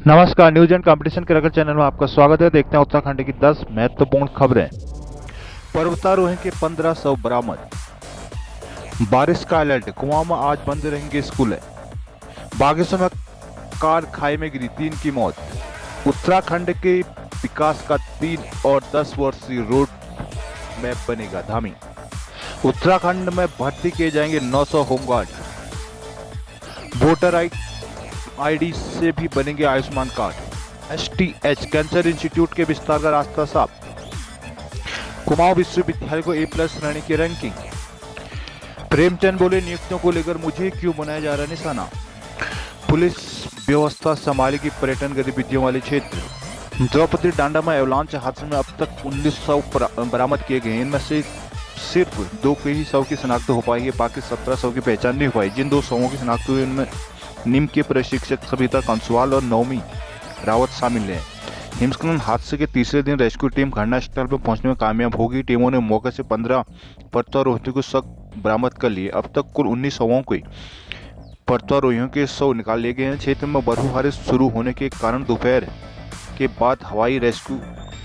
नमस्कार, news and competition के रगड़ चैनल में आपका स्वागत है। देखते हैं उत्तराखंड की 10 महत्वपूर्ण खबरें। पर्वतारोही के 1500 बरामद। बारिश का अलर्ट, कुमाऊं में आज बंद रहेंगे स्कूल। बागेश्वर में कार खाई में गिरी, 3 की मौत। उत्तराखंड के विकास का 3 और 10 वर्षीय रोड मैप बनेगा धामी। उत्तराखंड में भर्ती किए जाएंगे 900 होमगार्ड। वोटर आईडी से भी बनेंगे Ayushman card. STH cancer institute के विस्तार का रास्ता साफ। कुमाऊं विश्वविद्यालय को A+ श्रेणी की रैंकिंग। प्रेमचंद बोले, नियुक्तियों को लेकर मुझे क्यों बनाया जा रहा निशाना। पुलिस व्यवस्था संभालेगी पर्यटन गतिविधियों वाले क्षेत्र। द्रौपदी डांडा में एवलांच हादसे में अब तक 1900 बरामद किए गए। इनमें से सिर्फ 2 के ही शव की शिनाख्त हो पाई है, बाकी 17 शव की पहचान नहीं हो पाई। जिन 2 शवों की शिनाख्त हुई उनमें निम के प्रशिक्षक सविता कंसवाल और नवमी रावत शामिल हैं। हिमस्खलन हादसे के तीसरे दिन रेस्क्यू टीम घटनास्थल पर पहुंचने में कामयाब होगी। टीमों ने मौके से 15 पर्वतारोहियों को शव बरामद कर लिए। अब तक कुल 19 शवों के पर्वतारोहियों के शव निकाल लिए गए हैं। क्षेत्र में बर्फबारी शुरू होने के कारण दोपहर के बाद हवाई रेस्क्यू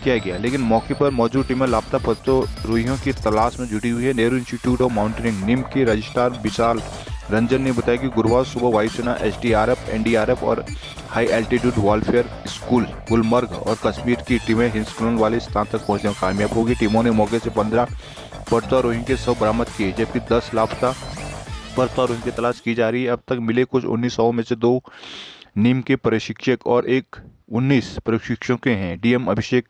किया गया, लेकिन मौके पर मौजूद टीमें लापता पर्वतारोहियों की तलाश में जुटी हुई है। नेहरू इंस्टीट्यूट ऑफ माउंटेनिंग निम के रजिस्ट्रार विशाल रंजन ने बताया कि गुरुवार सुबह वायुसेना, SDRF, NDRF और high altitude warfare school Gulmarg और कश्मीर की टीमें हिमस्खलन वाले स्थान तक पहुंचने में कामयाब होगी। टीमों ने मौके से 15 पर्वतारोही के शव बरामद किए, जबकि 10 लापता पर्वतारोही की तलाश की जा रही है। अब तक मिले कुछ 19 शवों में से 2 नीम के प्रशिक्षक और 19 प्रशिक्षकों के हैं। DM अभिषेक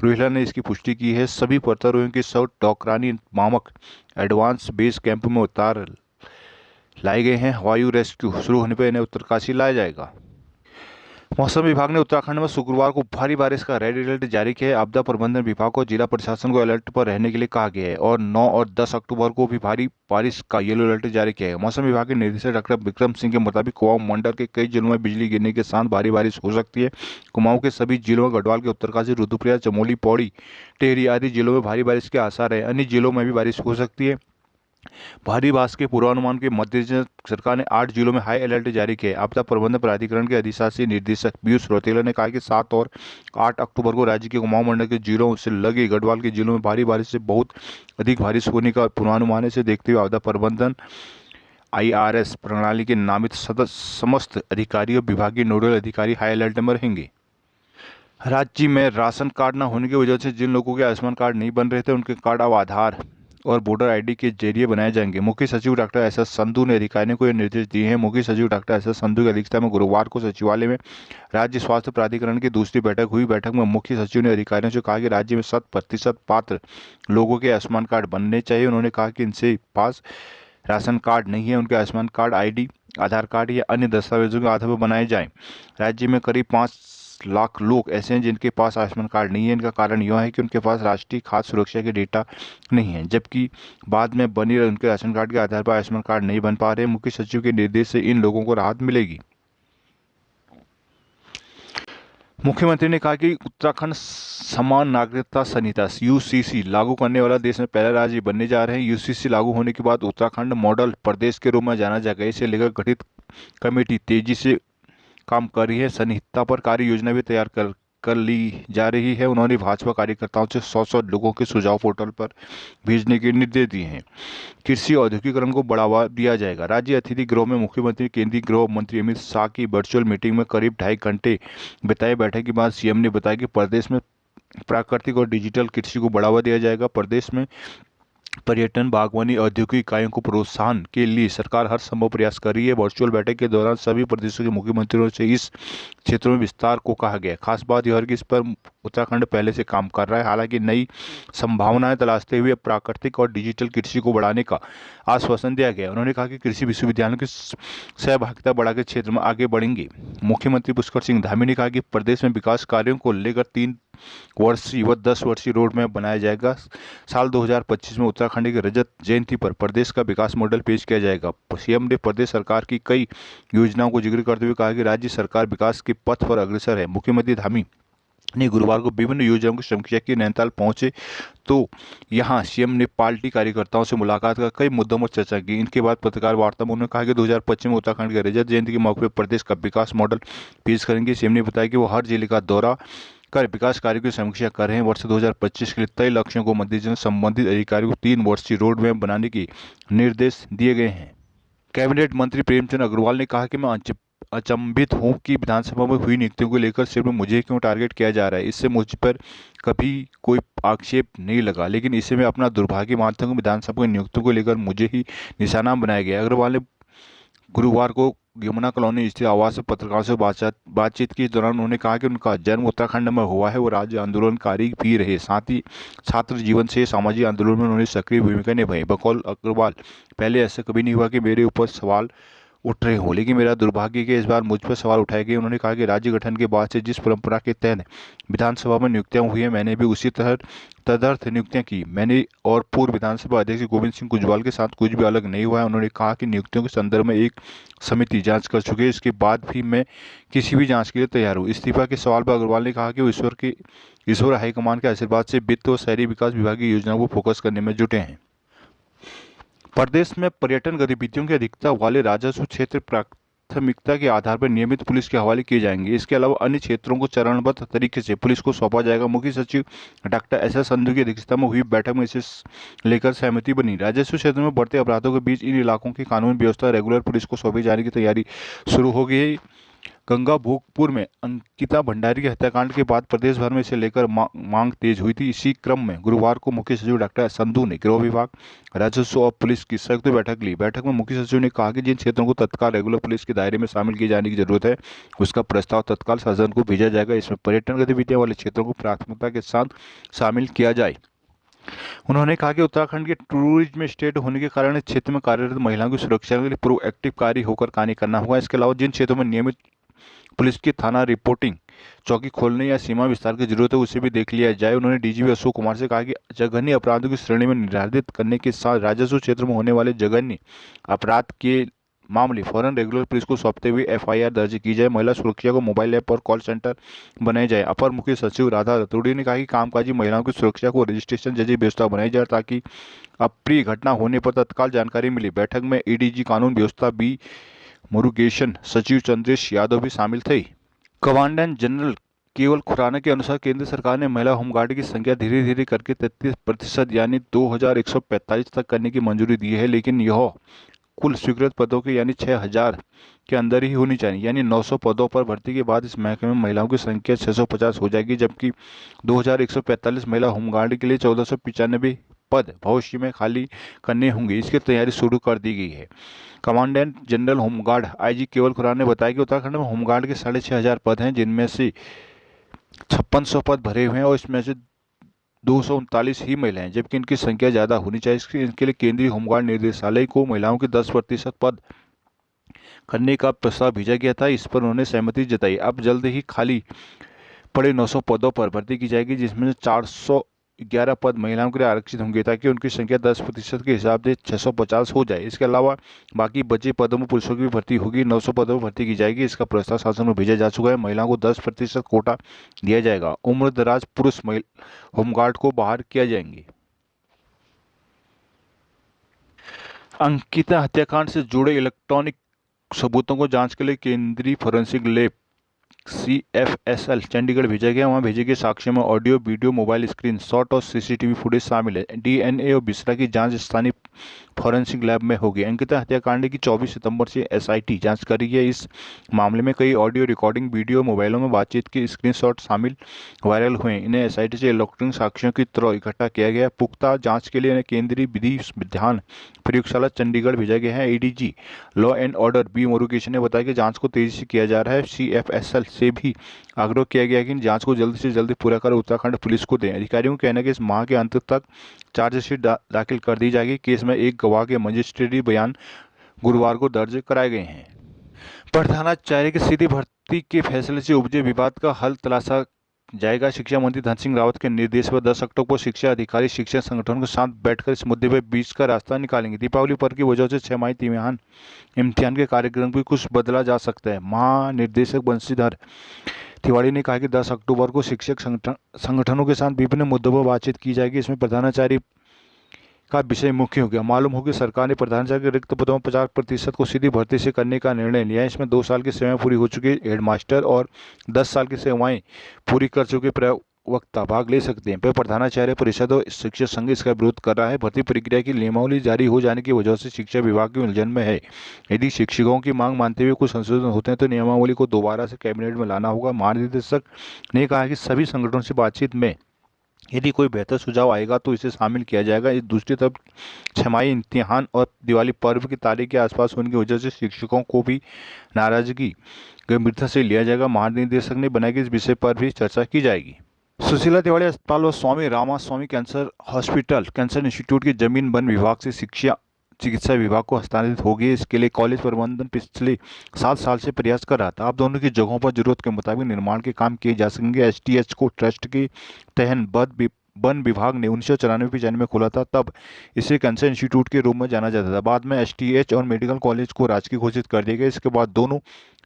रोहिला ने इसकी पुष्टि की है। सभी पर्वतारोहियों के शव टोकरानी नामक एडवांस बेस कैंप में उतार लाए गए हैं। हवाई रेस्क्यू शुरू होने पर इन्हें उत्तरकाशी लाया जाएगा। मौसम विभाग ने उत्तराखंड में शुक्रवार को भारी बारिश का रेड अलर्ट जारी किया है। आपदा प्रबंधन विभाग को जिला प्रशासन को अलर्ट पर रहने के लिए कहा गया है और 9 और 10 अक्टूबर को भी भारी बारिश का येलो अलर्ट जारी किया है। मौसम विभाग के निदेशक डॉक्टर विक्रम सिंह के मुताबिक कुमाऊं मंडल के कई जिलों में बिजली गिरने के साथ भारी बारिश हो सकती है। कुमाऊं के सभी जिलों में गढ़वाल के उत्तरकाशी, रुद्रप्रयाग, चमोली, पौड़ी, टिहरी आदि जिलों में भारी बारिश के आसार है। अन्य जिलों में भी बारिश हो सकती है। भारी बारिश के पूर्वानुमान के मद्देनजर सरकार ने 8 जिलों में हाई अलर्ट जारी किया है। आपदा प्रबंधन प्राधिकरण के अधिशासी निर्देशक पीयूष रौतेला ने कहा कि 7 और 8 अक्टूबर को राज्य के कुमाऊं मंडल के जिलों से लगे गढ़वाल के जिलों में भारी बारिश से बहुत अधिक बारिश होने का पूर्वानुमान है। इसे देखते हुए आपदा प्रबंधन IRS प्रणाली के नामित समस्त अधिकारी और विभागीय नोडल अधिकारी हाई अलर्ट में रहेंगे। राज्य में राशन कार्ड न होने की वजह से जिन लोगों के आयुष्मान कार्ड नहीं बन रहे थे, उनके कार्ड अब आधार और वोटर आईडी के जरिए बनाए जाएंगे। मुख्य सचिव डॉक्टर SS संधू ने अधिकारियों को यह निर्देश दिए हैं। मुख्य सचिव डॉक्टर SS संधू की अध्यक्षता में गुरुवार को सचिवालय में राज्य स्वास्थ्य प्राधिकरण की दूसरी बैठक हुई। बैठक में मुख्य सचिव ने अधिकारियों से कहा कि राज्य में 100% पात्र लोगों के आयुष्मान कार्ड बनने चाहिए। उन्होंने कहा कि इनसे पास राशन कार्ड नहीं है, उनके आयुष्मान कार्ड, ID, आधार कार्ड या अन्य दस्तावेजों के आधार पर बनाए जाएं। राज्य में करीब 5 लाख लोग ऐसे हैं जिनके पास आयुष्मान कार्ड नहीं है। इनका कारण यह है कि उनके पास राष्ट्रीय खाद्य सुरक्षा के डेटा नहीं है, जबकि बाद में बनी उनके राशन कार्ड के आधार पर आयुष्मान कार्ड नहीं बन पा रहे। मुख्य सचिव के निर्देश से इन लोगों को राहत मिलेगी। मुख्यमंत्री ने कहा कि उत्तराखंड समान नागरिकता संहिता UCC लागू करने वाला देश में पहला राज्य बनने जा रहे हैं। UCC लागू होने के बाद उत्तराखंड मॉडल प्रदेश के रूप में जाना जाएगा। इसे लेकर गठित कमेटी तेजी से काम कर रही है। संहिता पर कार्य योजना भी तैयार कर ली जा रही है। उन्होंने भाजपा कार्यकर्ताओं से 100 लोगों के सुझाव पोर्टल पर भेजने के निर्देश दिए हैं। कृषि औद्योगिकरण को बढ़ावा दिया जाएगा। राज्य अतिथि गृह में मुख्यमंत्री, केंद्रीय गृह मंत्री अमित शाह की वर्चुअल मीटिंग में करीब 2.5 घंटे बिताए। बैठक के बाद CM ने बताया कि प्रदेश में प्राकृतिक और डिजिटल कृषि को बढ़ावा दिया जाएगा। प्रदेश में पर्यटन, बागवानी, औद्योगिक इकाइयों को प्रोत्साहन के लिए सरकार हर संभव प्रयास कर रही है। वर्चुअल बैठक के दौरान सभी प्रदेशों के मुख्यमंत्रियों से इस क्षेत्र में विस्तार को कहा गया। खास बात यह है कि इस पर उत्तराखंड पहले से काम कर रहा है। हालांकि नई संभावनाएं तलाशते हुए प्राकृतिक और डिजिटल कृषि को बढ़ाने का आश्वासन दिया गया। उन्होंने कहा कि कृषि विश्वविद्यालयों की सहभागिता बढ़ाकर क्षेत्र में आगे बढ़ेंगे। मुख्यमंत्री पुष्कर सिंह धामी ने कहा कि प्रदेश में विकास कार्यों को लेकर 3 वर्षीय व 10 वर्षीय रोड मैप बनाया जाएगा। साल 2025 में उत्तराखंड की रजत जयंती पर प्रदेश का विकास मॉडल पेश किया जाएगा। CM ने प्रदेश सरकार की कई योजनाओं को जिक्र करते हुए कहा कि राज्य सरकार विकास के पथ पर अग्रसर है। मुख्यमंत्री धामी ने गुरुवार को विभिन्न योजनाओं की समीक्षा की। नैनीताल पहुंचे तो यहां सीएम ने पार्टी कार्यकर्ताओं से मुलाकात कर कई मुद्दों पर चर्चा की। इनके बाद पत्रकार वार्ता में उन्होंने कहा कि 2025 में उत्तराखंड के रजत जयंती के मौके पर प्रदेश का विकास मॉडल पेश करेंगे। सीएम ने बताया कि वो हर जिले का दौरा कर विकास कार्यों की समीक्षा कर रहे हैं। वर्ष 2025 के लिए तय लक्ष्यों को मद्देनजर संबंधित अधिकारियों को 3 वर्षीय रोड मैप बनाने के निर्देश दिए गए हैं। कैबिनेट मंत्री प्रेमचंद अग्रवाल ने कहा कि मैं अचंभित हूं कि विधानसभा में हुई नियुक्तियों को लेकर सिर्फ मुझे क्यों टारगेट किया जा रहा है। इससे मुझ पर कभी कोई आक्षेप नहीं लगा, लेकिन इसे मैं अपना दुर्भाग्य मानता हूं कि विधानसभा की नियुक्तियों को लेकर मुझे ही निशाना बनाया गया। अग्रवाल ने गुरुवार को यमुना कॉलोनी स्थित आवास में पत्रकारों से बातचीत के दौरान उन्होंने कहा कि उनका जन्म उत्तराखंड में हुआ है। वो राज्य आंदोलनकारी भी रहे, साथ ही छात्र जीवन से सामाजिक आंदोलन में उन्होंने सक्रिय भूमिका निभाई। बकौल अग्रवाल, पहले ऐसा कभी नहीं हुआ कि मेरे ऊपर सवाल उठ रहे हों, लेकिन मेरा दुर्भाग्य कि इस बार मुझ पर सवाल उठाए गए। उन्होंने कहा कि राज्य गठन के बाद से जिस परंपरा के तहत विधानसभा में नियुक्तियां हुई हैं, मैंने भी उसी तरह तदर्थ नियुक्तियां की। मैंने और पूर्व विधानसभा अध्यक्ष गोविंद सिंह कुजवाल के साथ कुछ भी अलग नहीं हुआ है। उन्होंने कहा कि नियुक्तियों के संदर्भ में एक समिति जांच कर चुकी है, इसके बाद भी मैं किसी भी जांच के लिए तैयार हूँ। इस्तीफा के सवाल पर अग्रवाल ने कहा कि वो ईश्वर हाईकमान के आशीर्वाद से वित्त और शहरी विकास विभाग की योजनाओं को फोकस करने में जुटे हैं। प्रदेश में पर्यटन गतिविधियों की अधिकता वाले राजस्व क्षेत्र प्राथमिकता के आधार पर नियमित पुलिस के हवाले किए जाएंगे। इसके अलावा अन्य क्षेत्रों को चरणबद्ध तरीके से पुलिस को सौंपा जाएगा। मुख्य सचिव डॉक्टर एस संधू की अध्यक्षता में हुई बैठक में इसे लेकर सहमति बनी। राजस्व क्षेत्र में बढ़ते अपराधों के बीच इन इलाकों की कानून व्यवस्था रेगुलर पुलिस को सौंपे जाने की तैयारी शुरू हो गई है। गंगा भोगपुर में अंकिता भंडारी के हत्याकांड के बाद प्रदेश भर में इसे लेकर मांग तेज हुई थी। इसी क्रम में गुरुवार को मुख्य सचिव डॉक्टर संधू ने गृह विभाग, राजस्व और पुलिस की संयुक्त बैठक ली। बैठक में मुख्य सचिव ने कहा कि जिन क्षेत्रों को तत्काल रेगुलर पुलिस के दायरे में शामिल किए जाने की जरूरत है, उसका प्रस्ताव तत्काल शासन को भेजा जाएगा। इसमें पर्यटन गतिविधियों वाले क्षेत्रों को प्राथमिकता के साथ शामिल किया जाए। उन्होंने कहा कि उत्तराखंड के टूरिज्म स्टेट होने के कारण इस क्षेत्र में कार्यरत महिलाओं की सुरक्षा के लिए प्रोएक्टिव कार्य होकर कार्य करना होगा। इसके अलावा जिन क्षेत्रों में नियमित पुलिस की थाना रिपोर्टिंग चौकी खोलने या सीमा विस्तार की जरूरत है, उसे भी देख लिया जाए। उन्होंने डीजीपी अशोक कुमार से कहा कि जघन्य अपराधों की श्रेणी में निर्धारित करने के साथ राजस्व क्षेत्र में होने वाले जघन्य अपराध के मामले फौरन रेगुलर पुलिस को सौंपते हुए एफआईआर दर्ज की जाए। महिला सुरक्षा को मोबाइल ऐप और कॉल सेंटर बनाए जाए। अपर मुख्य सचिव राधा रतूड़ी ने कहा कि कामकाजी महिलाओं की सुरक्षा को रजिस्ट्रेशन जैसी व्यवस्था बनाई जाए ताकि अप्रिय घटना होने पर तत्काल जानकारी मिले। बैठक में एडीजी कानून व्यवस्था बी मुरुगेशन, सचिव चंद्रेश यादव भी शामिल थे। कमांडेंट जनरल केवल खुराना के अनुसार केंद्र सरकार ने महिला होमगार्ड की संख्या धीरे धीरे करके 33% यानी 2145 तक करने की मंजूरी दी है, लेकिन यह कुल स्वीकृत पदों के यानी 6000 के अंदर ही होनी चाहिए। यानी 900 पदों पर भर्ती के बाद इस महकमे में महिलाओं की संख्या 650 हो जाएगी, जबकि 2145 महिला होमगार्ड के लिए 1495 पद भविष्य में खाली करने होंगे। इसकी तैयारी शुरू कर दी गई है। कमांडेंट जनरल होमगार्ड आईजी केवल खुराना ने बताया कि उत्तराखंड में होमगार्ड के 6500 पद हैं, जिनमें से 5600 पद भरे हुए हैं और इसमें से 239 ही महिलाएं, जबकि इनकी संख्या ज़्यादा होनी चाहिए। इसके लिए केंद्रीय होमगार्ड निदेशालय को महिलाओं के 10% पद करने का प्रस्ताव भेजा गया था। इस पर उन्होंने सहमति जताई। अब जल्द ही खाली पड़े 900 पदों पर भर्ती की जाएगी, जिसमें से 411 पद महिलाओं के लिए आरक्षित होंगे ताकि उनकी संख्या 10% के हिसाब से 650 हो जाए। इसके अलावा बाकी बचे पदों में पुरुषों की भी भर्ती होगी। 900 पदों में भर्ती की जाएगी। इसका प्रस्ताव शासन में भेजा जा चुका है। महिलाओं को 10% कोटा दिया जाएगा। उम्रदराज पुरुष होमगार्ड को बाहर किया जाएंगे। अंकिता हत्याकांड से जुड़े इलेक्ट्रॉनिक सबूतों को जांच के लिए केंद्रीय फोरेंसिक लैब CFSL चंडीगढ़ भेजा गया। वहां भेजे गए साक्ष्यों में audio, video, mobile screen shot और सीसीटीवी फुटेज शामिल है। DNA और बिस्रा की जांच स्थानीय फॉरेंसिक लैब में होगी। अंकिता हत्याकांड की 24 सितंबर से SIT जांच कर रही है। इस मामले में कई ऑडियो रिकॉर्डिंग, वीडियो, मोबाइलों में बातचीत के स्क्रीनशॉट शामिल वायरल हुए। इन्हें SIT से इलेक्ट्रॉनिक साक्ष्यों की तरह इकट्ठा किया गया। पुख्ता जांच के लिए इन्हें केंद्रीय विधि विज्ञान प्रयोगशाला चंडीगढ़ भेजा गया है। ADG law and order B Murugesan ने बताया कि जांच को तेजी से किया जा रहा है। CFSL से भी आग्रह किया गया कि जांच को जल्द से जल्द पूरा कर उत्तराखंड पुलिस को दें। अधिकारियों का कहना है कि इस माह के अंत तक चार्जशीट दाखिल कर दी जाएगी। केस में एक गवाह के मजिस्ट्रेटी बयान गुरुवार को दर्ज कराए गए हैं। प्रधानाचार्य की सीधी भर्ती के फैसले से उपजे विवाद का हल तलाशा जाएगा। शिक्षा मंत्री धन सिंह रावत के निर्देश पर 10 अक्टूबर को शिक्षा अधिकारी शिक्षण संगठनों के साथ बैठकर इस मुद्दे पर बीच का रास्ता निकालेंगे। दीपावली पर्व की वजह से 6 माही इम्तिहान के कार्यक्रम भी कुछ बदला जा सकता है। महानिदेशक बंशीधर तिवाड़ी ने कहा कि 10 अक्टूबर को शिक्षक संगठनों के साथ विभिन्न मुद्दों पर बातचीत की जाएगी। इसमें प्रधानाचार्य का विषय मुख्य हो गया। मालूम हो कि सरकार ने प्रधानाचार्य के रिक्त पदों में 50% को सीधी भर्ती से करने का निर्णय लिया है। इसमें 2 साल की सेवाएं पूरी हो चुके हेडमास्टर और 10 साल की सेवाएं पूरी कर चुके प्रवक्ता भाग ले सकते हैं। पर प्रधानाचार्य परिषद और शिक्षक संघ इसका विरोध कर रहा है। भर्ती प्रक्रिया की नियमावली जारी हो जाने की वजह से शिक्षा विभाग की उलझन में है। यदि शिक्षकों की मांग मानते हुए कुछ संशोधन होते हैं तो नियमावली को दोबारा से कैबिनेट में लाना होगा। महानिदेशक ने कहा कि सभी संगठनों से बातचीत में यदि कोई बेहतर सुझाव आएगा तो इसे शामिल किया जाएगा। इस दूसरी तरफ छमाही इम्तिहान और दिवाली पर्व की तारीख के आसपास होने की वजह से शिक्षकों को भी नाराजगी गंभीरता से लिया जाएगा। महानिदेशक ने बनाया कि इस विषय पर भी चर्चा की जाएगी। सुशीला तिवाड़ी अस्पताल और Swami Ramaswamy cancer hospital cancer institute की जमीन वन विभाग से चिकित्सा विभाग को हस्तांतरित हो गई। इसके लिए कॉलेज प्रबंधन पिछले 7 साल से प्रयास कर रहा था। अब दोनों की जगहों पर जरूरत के मुताबिक निर्माण के काम किए जा सकेंगे। एसटीएच को ट्रस्ट के तहत वन विभाग ने 1994-95 में खोला था। तब इसे कैंसर इंस्टीट्यूट के रूप में जाना जाता था। बाद में एसटीएच और मेडिकल कॉलेज को राजकीय घोषित कर दिया गया। इसके बाद दोनों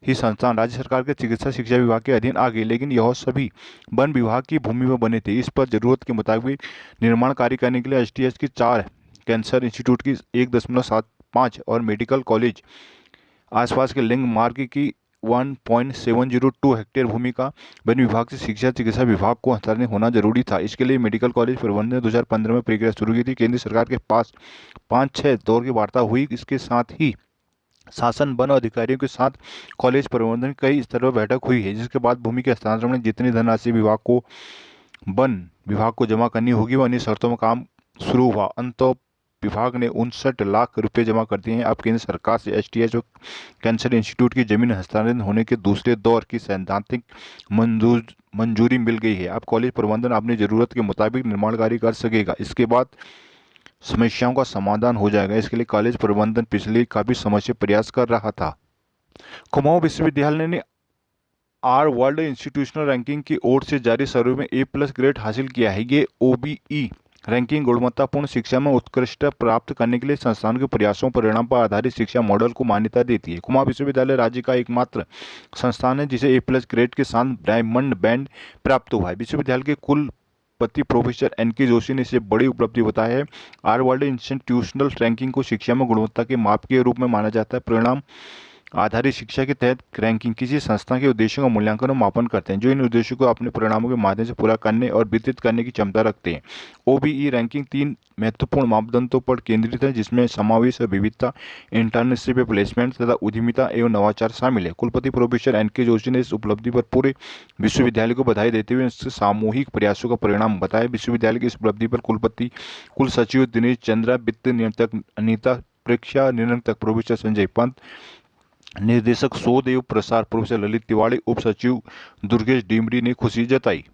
ही संस्थान राज्य सरकार के चिकित्सा शिक्षा विभाग के अधीन आ गए, लेकिन यह सभी वन विभाग की भूमि में बने थे। इस पर जरूरत के मुताबिक निर्माण कार्य करने के लिए एसटीएच की 4 कैंसर इंस्टीट्यूट की 1.75 और मेडिकल कॉलेज आसपास के लिंग मार्ग की 1.702 हेक्टेयर भूमि का वन विभाग से शिक्षा चिकित्सा विभाग को हस्तांतरित होना जरूरी था। इसके लिए मेडिकल कॉलेज प्रबंधन ने 2015 में प्रक्रिया शुरू की थी। केंद्र सरकार के पास 5-6 दौर की वार्ता हुई। इसके साथ ही शासन वन अधिकारियों के साथ कॉलेज प्रबंधन कई स्तर पर बैठक हुई है, जिसके बाद भूमि के हस्तांतरण में जितनी धनराशि वन विभाग को जमा करनी होगी वह अन्य शर्तों में काम शुरू हुआ। अंततः विभाग ने 59 लाख रुपए जमा कर दिए हैं। अब केंद्र सरकार से एसटीएच और कैंसर इंस्टीट्यूट की जमीन हस्तांतरित होने के दूसरे दौर की सैद्धांतिक मंजूरी मिल गई है। अब कॉलेज प्रबंधन अपनी जरूरत के मुताबिक निर्माण कार्य कर सकेगा। इसके बाद समस्याओं का समाधान हो जाएगा। इसके लिए कॉलेज प्रबंधन पिछले काफी समय से प्रयास कर रहा था। कुमाऊं विश्वविद्यालय ने आर वर्ल्ड इंस्टीट्यूशनल रैंकिंग की ओर से जारी सर्वे में A+ ग्रेड हासिल किया है। ये OBE रैंकिंग गुणवत्तापूर्ण शिक्षा में उत्कृष्टता प्राप्त करने के लिए संस्थान के प्रयासों परिणाम पर आधारित शिक्षा मॉडल को मान्यता देती है। कुमाऊं विश्वविद्यालय राज्य का एकमात्र संस्थान है जिसे A+ ग्रेड के साथ डायमंड बैंड प्राप्त हुआ है। विश्वविद्यालय के कुलपति प्रोफेसर NK जोशी ने इसे बड़ी उपलब्धि बताया है। आर वर्ल्ड इंस्टीट्यूशनल रैंकिंग को शिक्षा में गुणवत्ता के माप के रूप में माना जाता है। परिणाम आधारित शिक्षा के तहत रैंकिंग किसी संस्था के उद्देश्यों का मूल्यांकन और मापन करते हैं जो इन उद्देश्यों को अपने परिणामों के माध्यम से पूरा करने और वितरित करने की क्षमता रखते हैं। OBE रैंकिंग 3 महत्वपूर्ण मापदंडों पर केंद्रित है, जिसमें समावेश और विविधता, इंटर्नशिप प्लेसमेंट तथा उद्यमिता एवं नवाचार शामिल है। कुलपति प्रोफेसर NK जोशी ने इस उपलब्धि पर पूरे विश्वविद्यालय को बधाई देते हुए इसके सामूहिक प्रयासों का परिणाम बताया। विश्वविद्यालय की इस उपलब्धि पर कुलपति कुल सचिव दिनेश चंद्रा, वित्त नियंत्रक अनीता, परीक्षा नियंत्रक प्रोफेसर संजय पंत, निर्देशक शोध एवं प्रसार प्रोफेसर ललित तिवाड़ी, उप सचिव दुर्गेश डिमरी ने खुशी जताई।